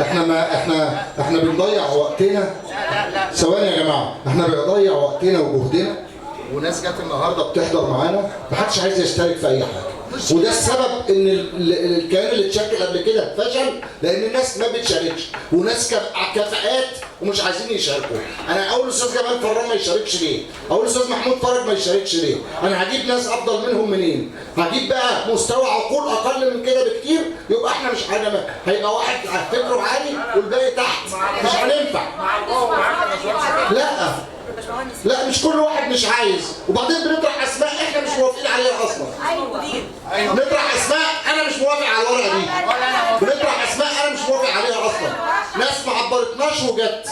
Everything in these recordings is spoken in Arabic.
احنا بنضيع وقتنا. ثواني يا جماعه، احنا بنضيع وقتنا وجهدنا، وناس جت النهارده بتحضر معانا محدش عايز يشترك في اي حاجه. وده السبب ان الكيان اللي اتشكل قبل كده فشل، لان الناس ما بتشاركش، وناس كفاءات ومش عايزين يشاركوا. انا اقول الاستاذ جمال فران ما يشاركش ليه؟ اقول الاستاذ محمود فرج ما يشاركش ليه؟ انا هجيب ناس افضل منهم منين؟ هجيب بقى مستوى عقول اقل من كده بكتير، يبقى احنا مش هيبقى واحد فكره عالي والباقي تحت، مش هننفع. لا مش كل واحد مش عايز، وبعدين بنطرح اسماء احنا مش موافقين عليها اصلا. ايوه بنطرح اسماء انا مش موافق على الورقه دي. بنطرح اسماء انا مش موافق عليها اصلا. ناس ما عبرتناش وجت.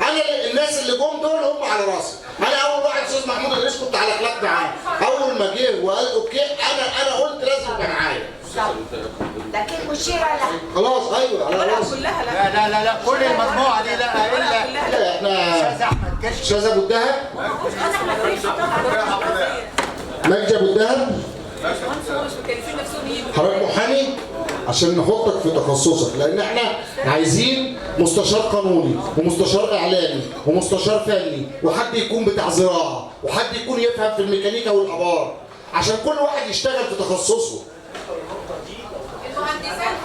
انا الناس اللي جم دول هم على راسي. انا اول واحد استاذ محمود ادريس كنت على خلاف معاه. اول ما جه وقال اوكي انا قلت لازم يبقى معايا. لكن مشيرة لا. خلاص ايوه على راسي. لا كل المجموعه دي لا الا احنا استاذ احمد كشك، استاذ ابو الدهب، مجدي ابو الدهب، حضرتك محامي عشان نحطك في تخصصك، لان احنا عايزين مستشار قانوني ومستشار اعلامي ومستشار فني وحد يكون بتاع زراعه وحد يكون يفهم في الميكانيكا والابار، عشان كل واحد يشتغل في تخصصه. المهندسين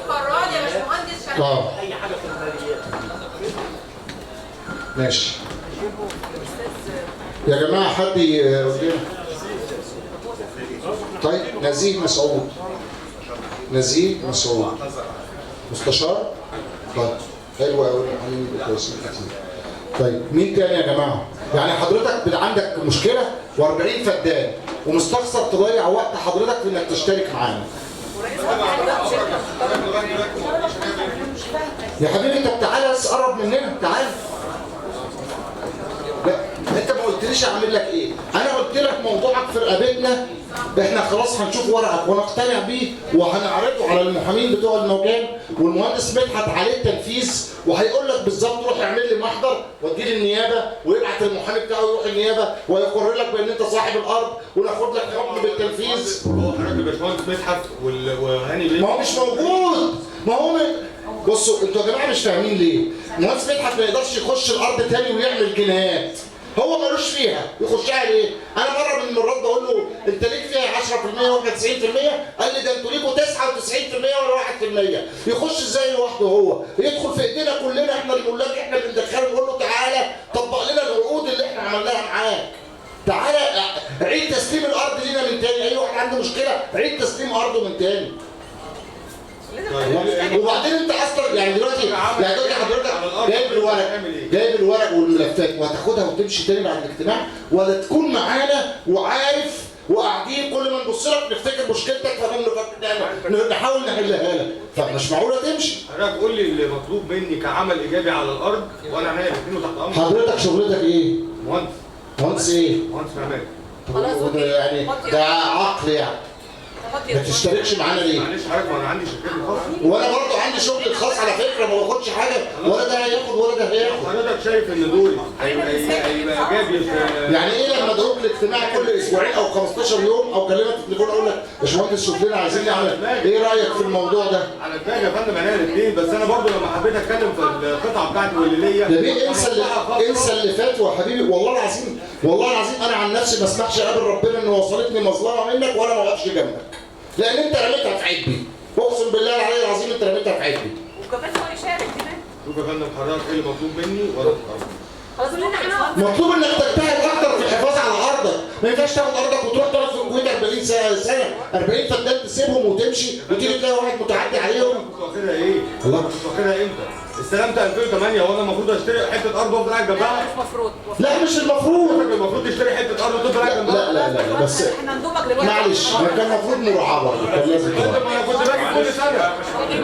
فراد يا باشمهندس شغال اي حاجه في الماليات. ماشي يا جماعه، حد يقول لنا. طيب نزيه مسعود، نزيه مسعود مستشار. طيب حلو قوي، محامين كويسين كتير. طيب مين تاني يا جماعه؟ يعني حضرتك عندك مشكله و40 فدان ومستخسر تضيع وقت حضرتك في انك تشترك معانا. يا حبيبي انت تعالى بس قرب مننا، تعالى. لا انت ما قلتليش اعمل لك ايه؟ انا قلت لك موضوعك في رقبتنا، احنا خلاص هنشوف ورقك ونقتنع بيه وهنعرضه على المحامين بتوع المكان، والمهندس مدحت عليه التنفيذ وهيقول لك بالظبط روح اعمل لي محضر واديه للنيابه، ويبعت المحامي بتاعه يروح النيابه ويقرر لك بان انت صاحب الارض وناخد لك حكم بالتنفيذ. هو حضرتك الباشمهندس مدحت وهاني بيه ما هو مش موجود. ما هو بصوا انتوا يا جماعه مش فاهمين ليه؟ المهندس مدحت ما يقدرش يخش الارض تاني ويعمل جنايات. هو مالوش فيها، يخشها ليه؟ انا مره من المرات بقول له انت ليك فيها 10% واحنا 90%، قال لي ده انتوا ليكوا 99% ولا 1%. يخش ازاي لوحده هو؟ يدخل في ايدينا كلنا احنا الملاك، احنا اللي ندخله نقول له تعالى طبق لنا العقود اللي احنا عملناها معاك. تعالى عيد تسليم الارض لينا من تاني، اي واحد عنده مشكله عيد تسليم ارضه من تاني. وبعدين انت اصلا يعني دلوقتي حضرتك جايب الورق والملفات وهتاخدها وتمشي تاني بعد الاجتماع، ولا تكون معانا وعارف وقاعدين كل ما نبص لك نفتكر مشكلتك نحاول نحلها لك، فمش معقوله تمشي. حضرتك قول لي اللي مطلوب مني كعمل ايجابي على الارض وانا عينيا الاثنين وتحت امرك. حضرتك شغلتك ايه؟ مهندس ايه؟ مهندس معماري. خلاص يعني ده عقل يعني. ما تشتركش معانا ليه؟ معلش حضرتك ما انا عندي شركتي الخاصه. وانا برضه عندي شغل الخاص على فكره، ما باخدش حاجه، ولا ده هياخد ولا ده هياخد. حضرتك شايف ان دوري هيبقى ايجابي؟ يعني ايه لما ادعوك الاجتماع كل اسبوعين او 15 يوم او كلمك في التليفون اقول لك يا باشمهندس شوف لنا عايزين نعمل ايه رايك في الموضوع ده؟ على دماغي يا فندم عينيا الاثنين، بس انا برضه لما حبيت اتكلم في القطعه بتاعتي واللي ليا يا بيه انسى اللي فات يا حبيبي. والله العظيم انا عن نفسي ما اسمحش اقابل ربنا ان وصلتني مظلمه منك وانا ما واقفش جنبك، لان انت رميتها في عيبي. اقسم بالله العلي العظيم انت رميتها في عيبي. وكمان هو يشارك كمان. شوف يا فندم حضرتك ايه اللي مطلوب مني وانا خلاص احنا مطلوب انك تجتهد اكتر في الحفاظ على ارضك، ما ينفعش تاخد ارضك وتروح تقعد في الكويت 40 سنه 40 فدان تسيبهم وتمشي وتيجي تلاقي واحد متعدي عليهم. كنت واخدها ايه؟ الله كنت واخدها امتى؟ استلمت 2008 وانا المفروض اشتري حته ارض وافضل قاعد جنبها؟ مش مفروض. لا مش المفروض تشتري حته ارض وتفضل قاعد جنبها؟ لا بس احنا هندوبك دلوقتي. معلش كان المفروض مراعاه برضه، كان لازم انا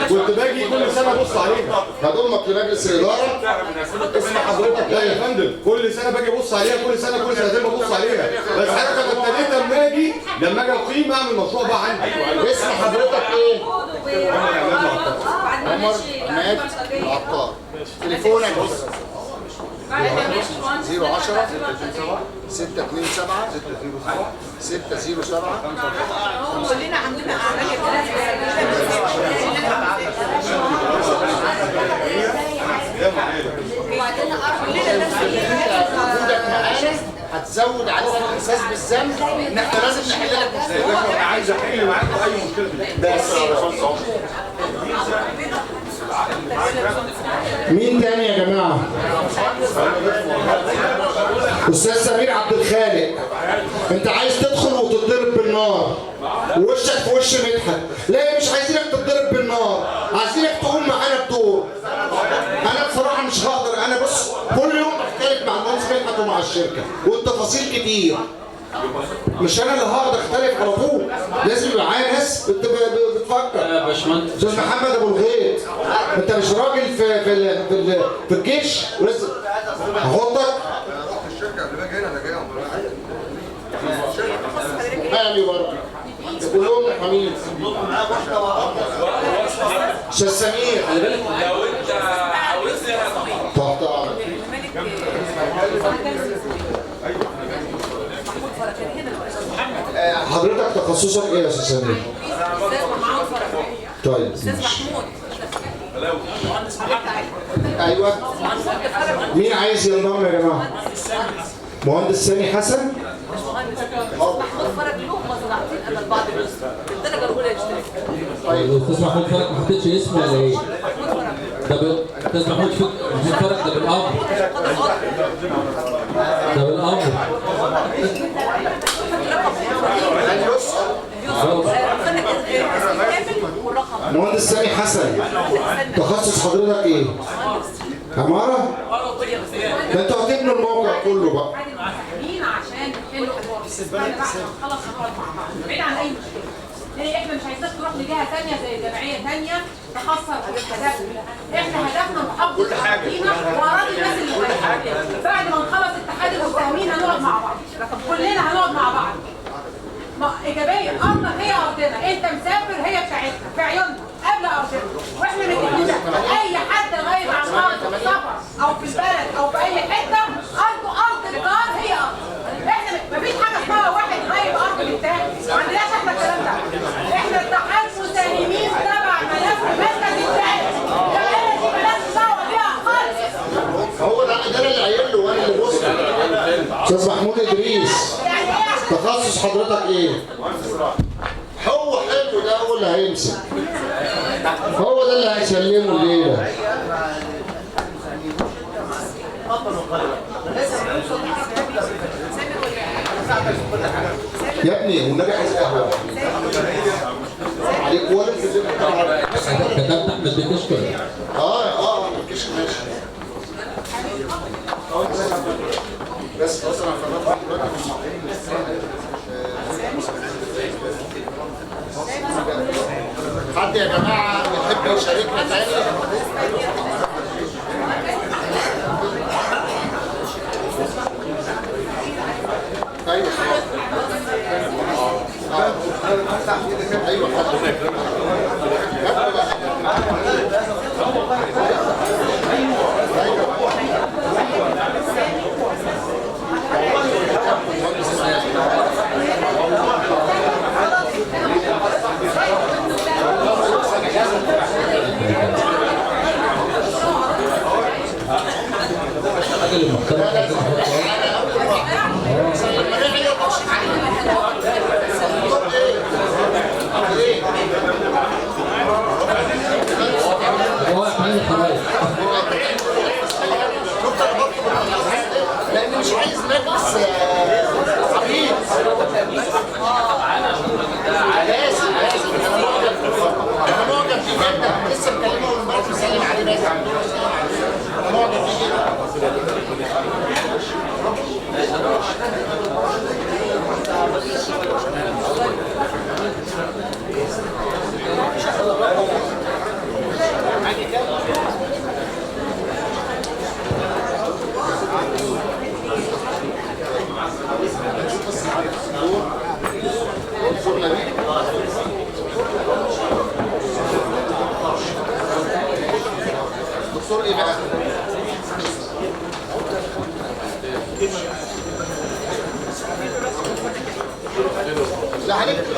كنت باجي كل سنه ابص عليها. هضمك لمجلس الاداره. اسم حضرتك لا يا فندم، كل سنه باجي ابص عليها، كل سنتين ببص عليها، بس انا ابتديت لما اجي اقيم اعمل مشروع بقى عندي. اسم حضرتك ايه؟ عمر عماد العطار. تليفونك 010 627 607 كلنا عندنا اعمال بتزود علينا الاحساس بالذنب ان احنا لازم نحل لك مشكلتك. انا عايز احل معاكم اي مشكله في الدنيا. بس مين تاني يا جماعة؟ أستاذ سمير عبد الخالق، أنت عايز تدخل وتتضرب بالنار ووشك في وش مدحت. لا مش عايزينك تتضرب بالنار، عايزينك تقوم معانا بدور. أنا بصراحة مش هقدر، أنا بص كل يوم بختلف مع المهندس مدحت ومع الشركة والتفاصيل كتير. مش أنا اللي هقدر أختلف على طول، لازم يبقى معايا ناس بتفكر. يا باشمهندس أستاذ محمد أبو الغيط، أنت مش راجل في الجيش ولازم هحطك الشركه اللي باجي هنا انا جاي حامي برضه كلهم محامين. استاذ سمير خلي بالك لو انت عاوزني تحت امرك. حضرتك تخصصك ايه يا استاذ سمير؟ طيب ماشي. ايوه مين عايز ينضم يا جماعه؟ مهندس سامي حسن. الاستاذ محمود فرج ما حطيتش اسمه ولا ايه؟ ده الاستاذ محمود فرج ده بالامر. ده بالامر. مهندس سامي حسن، تخصص حضرتك ايه؟ عمارة؟ ده انتوا هتبنوا الموقع كله بقى. عشان نحلوا خلاص هنقعد مع بعض بعيد عن اي مشكله. ليه احنا مش عايزينك تروح لجهه ثانيه زي جمعيه ثانيه تخسر هدفنا. احنا هدفنا محافظه فينا واراضي الناس اللي فيها. بعد ما نخلص اتحاد المساهمين هنقعد مع بعض، كلنا هنقعد مع بعض. ايجابيه، ارضك هي ارضنا، انت مسافر هي بتاعتنا في عيوننا قبل ارضنا، واحنا متفقين اي حد غايب عن ارضه في سفر او في البلد او في اي حته ارضه ارض الجار هي ارض. احنا مفيش حاجه اسمها واحد غايب ارض للتاني، ما عندناش احنا الكلام ده. احنا اتحاد مساهمين تبع ملف مركز التاني، الدائره دي مالهاش دعوه بيها خالص. هو ده اللي قايل له وانا اللي بص. استاذ محمود ادريس، تخصص حضرتك ايه؟ هو حلو ده، هو اللي هيمسك، هو ده اللي هيسلمه الليله. يا ابني والنبي عايز قهوه عليك ولا كتبت احمد بكشكر. الكشك ماشي. بس اصلا حد يا جماعه يحب يشاركنا تاني؟ ايوه الراجل المحترم هو احنا خلاص لان مش عايز مجلس عبيد. لازم انا معجب فيه جدا، لسه مكلمه من امبارح بسلم عليه بس انا معجب فيه جدا. دكتور ايه بقى؟ لا هنكتب